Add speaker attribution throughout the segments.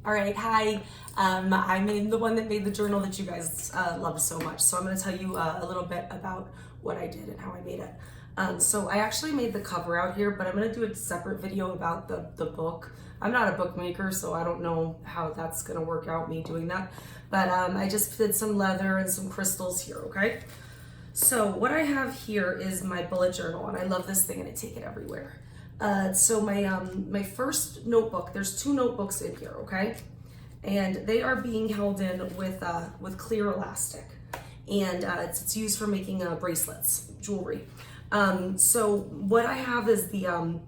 Speaker 1: All right, hi. I made the one that made the journal that you guys love so much. So I'm going to tell you a little bit about what I did and how I made it. So I actually made the cover out here, but I'm going to do a separate video about the book. I'm not a bookmaker, so I don't know how that's going to work out, me doing that. But I just did some leather and some crystals here, okay? So what I have here is my bullet journal, and I love this thing and I take it everywhere. So my first notebook, there's two notebooks in here, okay? And they are being held in with clear elastic. And it's used for making bracelets, jewelry. So what I have is the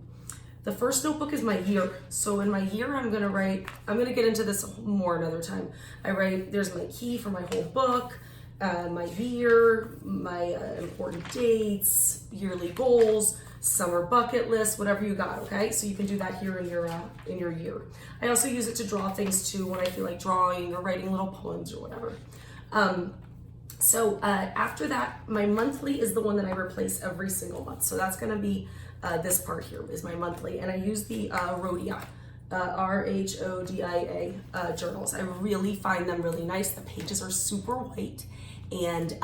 Speaker 1: first notebook is my year. So in my year, I'm gonna get into this more another time. There's my key for my whole book, my year, my important dates, yearly goals, summer bucket list, whatever you got, okay? So you can do that here in your year. I also use it to draw things too when I feel like drawing or writing little poems or whatever. After that, my monthly is the one that I replace every single month. So that's gonna be this part here is my monthly. And I use the Rhodia, R-H-O-D-I-A journals. I really find them really nice. The pages are super white and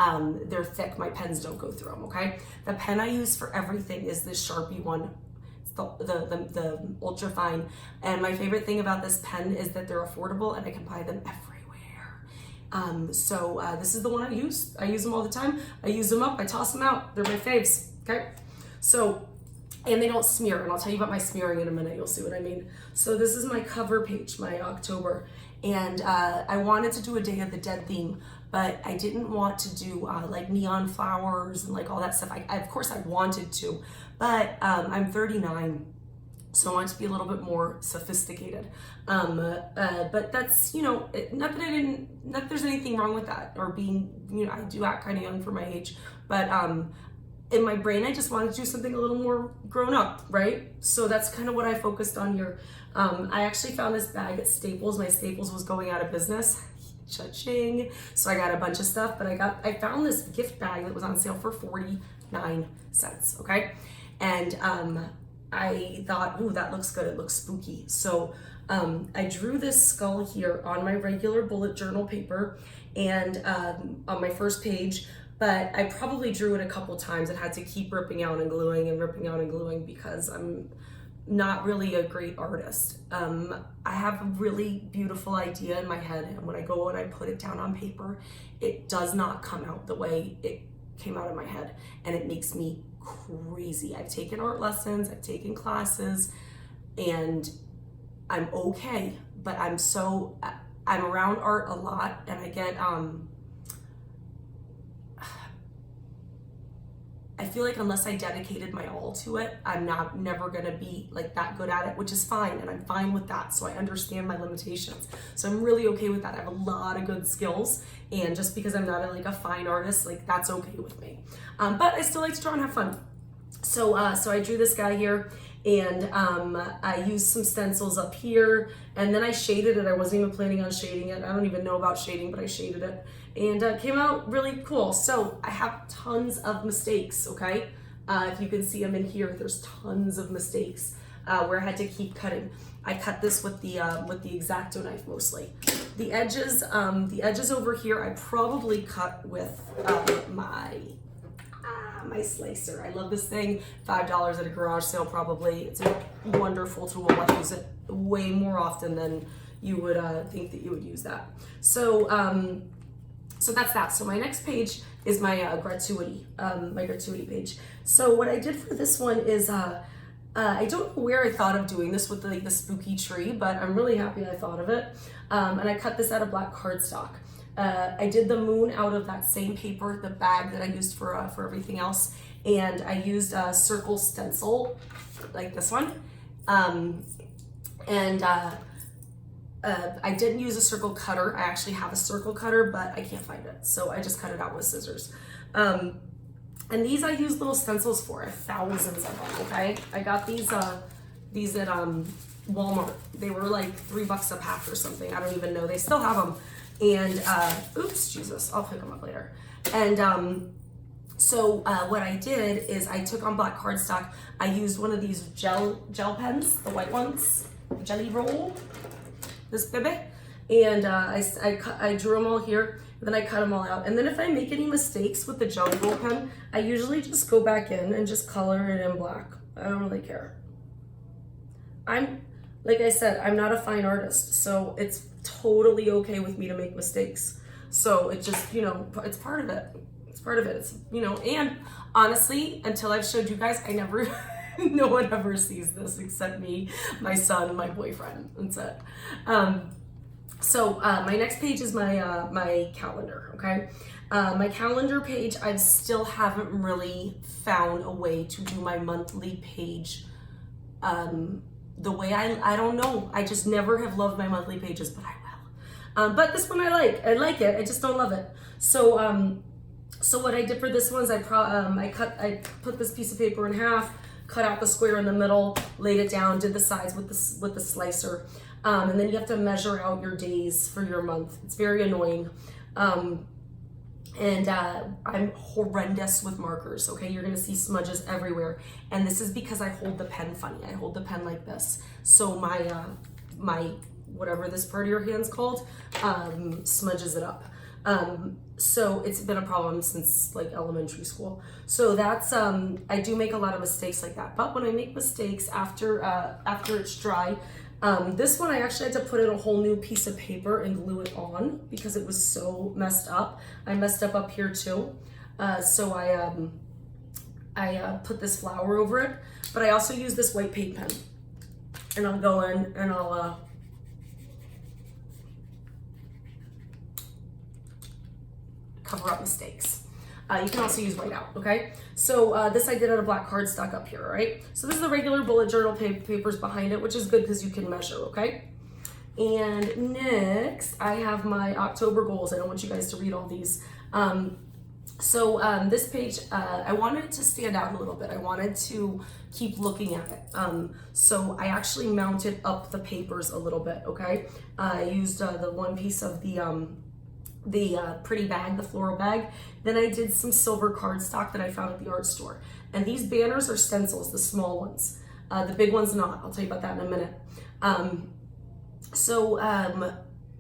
Speaker 1: they're thick. My pens don't go through them, okay? The pen I use for everything is this Sharpie one. It's the ultra fine. And my favorite thing about this pen is that they're affordable and I can buy them everywhere. This is the one I use. I use them all the time. I use them up, I toss them out. They're my faves, okay? And they don't smear, and I'll tell you about my smearing in a minute, you'll see what I mean. So this is my cover page, my October, and I wanted to do a Day of the Dead theme, but I didn't want to do like neon flowers and like all that stuff. Of course I wanted to, but I'm 39, so I want to be a little bit more sophisticated. But that's, not that there's anything wrong with that, or being, I do act kind of young for my age, but in my brain, I just wanted to do something a little more grown up, right? So that's kind of what I focused on here. I actually found this bag at Staples. My Staples was going out of business. Cha-ching. So I got a bunch of stuff, but I found this gift bag that was on sale for 49 cents, okay? And I thought, ooh, that looks good. It looks spooky. So I drew this skull here on my regular bullet journal paper and on my first page, but I probably drew it a couple times and had to keep ripping out and gluing and ripping out and gluing because I'm not really a great artist. I have a really beautiful idea in my head, and when I go and I put it down on paper, it does not come out the way it came out of my head, and it makes me crazy. I've taken art lessons, I've taken classes, and I'm okay, but I'm around art a lot, and I get, I feel like unless I dedicated my all to it, I'm never gonna be like that good at it, which is fine, and I'm fine with that. So I understand my limitations. So I'm really okay with that. I have a lot of good skills, and just because I'm not a fine artist, like that's okay with me. But I still like to draw and have fun. So I drew this guy here, and I used some stencils up here, and then I shaded it. I wasn't even planning on shading it. I don't even know about shading, but I shaded it, and it came out really cool. So I have tons of mistakes, okay? If you can see them in here, there's tons of mistakes where I had to keep cutting. I cut this with the X-Acto knife mostly. The edges over here, I probably cut with my slicer. I love this thing. $5 at a garage sale probably. It's a wonderful tool. I use it way more often than you would think that you would use that. So that's that. So my next page is my gratuity page. So what I did for this one is I don't know where I thought of doing this with the spooky tree, but I'm really happy I thought of it. And I cut this out of black cardstock. I did the moon out of that same paper, the bag that I used for everything else, and I used a circle stencil like this one, I didn't use a circle cutter. I actually have a circle cutter, but I can't find it, so I just cut it out with scissors. And these I use little stencils for. I have thousands of them. Okay, I got these at Walmart. They were like $3 a pack or something. I don't even know. They still have them. And oops, Jesus, I'll pick them up later. And what I did is I took on black cardstock. I used one of these gel pens, the white ones, Jelly Roll. this bebe, and I drew them all here, and then I cut them all out. And then if I make any mistakes with the Jelly Roll pen, I usually just go back in and just color it in black. I don't really care. Like I said, I'm not a fine artist, so it's totally okay with me to make mistakes. So it just, you know, it's part of it. It's part of it. It's, you know, and honestly, until I've showed you guys, I never, no one ever sees this except me, my son, and my boyfriend. That's it. So my next page is my calendar, okay? My calendar page, I still haven't really found a way to do my monthly page the way I don't know. I just never have loved my monthly pages, but I will. But this one I like it. I just don't love it. So so what I did for this one is I put this piece of paper in half, cut out the square in the middle, laid it down, did the sides with the slicer, and then you have to measure out your days for your month. It's very annoying. And I'm horrendous with markers, okay? You're gonna see smudges everywhere. And this is because I hold the pen funny. I hold the pen like this. So my whatever this part of your hand's called, smudges it up. So it's been a problem since like elementary school. So that's, I do make a lot of mistakes like that. But when I make mistakes after it's dry, this one I actually had to put in a whole new piece of paper and glue it on because it was so messed up. I messed up here too. So I put this flower over it, but I also use this white paint pen, and I'll go in and I'll cover up mistakes. You can also use white out, okay? So this I did on a black cardstock up here, right? So this is the regular bullet journal papers behind it, which is good because you can measure, okay? And next, I have my October goals. I don't want you guys to read all these. This page, I wanted it to stand out a little bit. I wanted to keep looking at it. So I actually mounted up the papers a little bit, okay? I used the one piece of the pretty bag, the floral bag. Then I did some silver cardstock that I found at the art store. And these banners are stencils, the small ones. The big one's not. I'll tell you about that in a minute.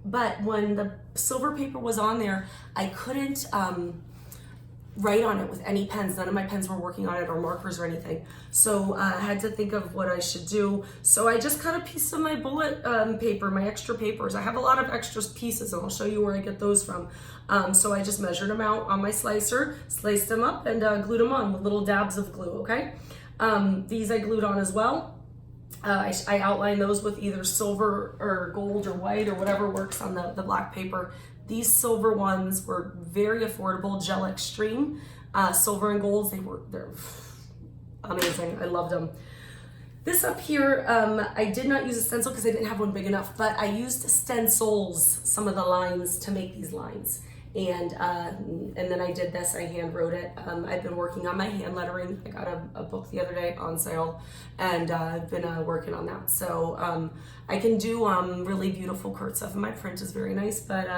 Speaker 1: But when the silver paper was on there, I couldn't write on it with any pens. None of my pens were working on it or markers or anything. So I had to think of what I should do. So I just cut a piece of my bullet paper, my extra papers. I have a lot of extra pieces and I'll show you where I get those from. So I just measured them out on my slicer, sliced them up, and glued them on with little dabs of glue, okay? These I glued on as well. I outlined those with either silver or gold or white or whatever works on the black paper. These silver ones were very affordable, Gel Extreme. Silver and golds, they're amazing. I loved them. This up here, I did not use a stencil because I didn't have one big enough, but I used stencils, some of the lines to make these lines. And then I did this, I hand wrote it. I've been working on my hand lettering. I got a book the other day on sale, and I've been working on that. So I can do really beautiful cursive. My print is very nice, but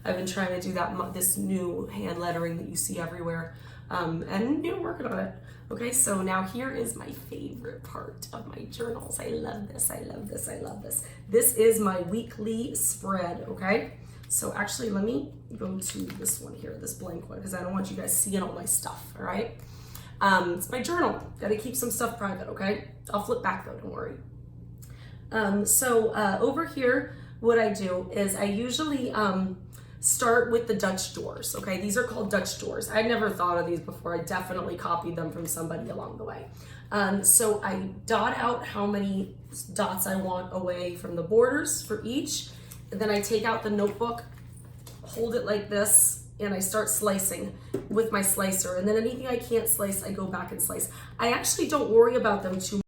Speaker 1: I've been trying to do this new hand lettering that you see everywhere, and working on it. Okay, so now here is my favorite part of my journals. I love this, I love this, I love this. This is my weekly spread, okay? So actually, let me go to this one here, this blank one, because I don't want you guys seeing all my stuff, all right? It's my journal. Gotta keep some stuff private, okay? I'll flip back though, don't worry. Over here, what I do is I usually start with the Dutch doors, okay? These are called Dutch doors. I never thought of these before. I definitely copied them from somebody along the way. So I dot out how many dots I want away from the borders for each. And then I take out the notebook, hold it like this, and I start slicing with my slicer. And then anything I can't slice, I go back and slice. I actually don't worry about them too much.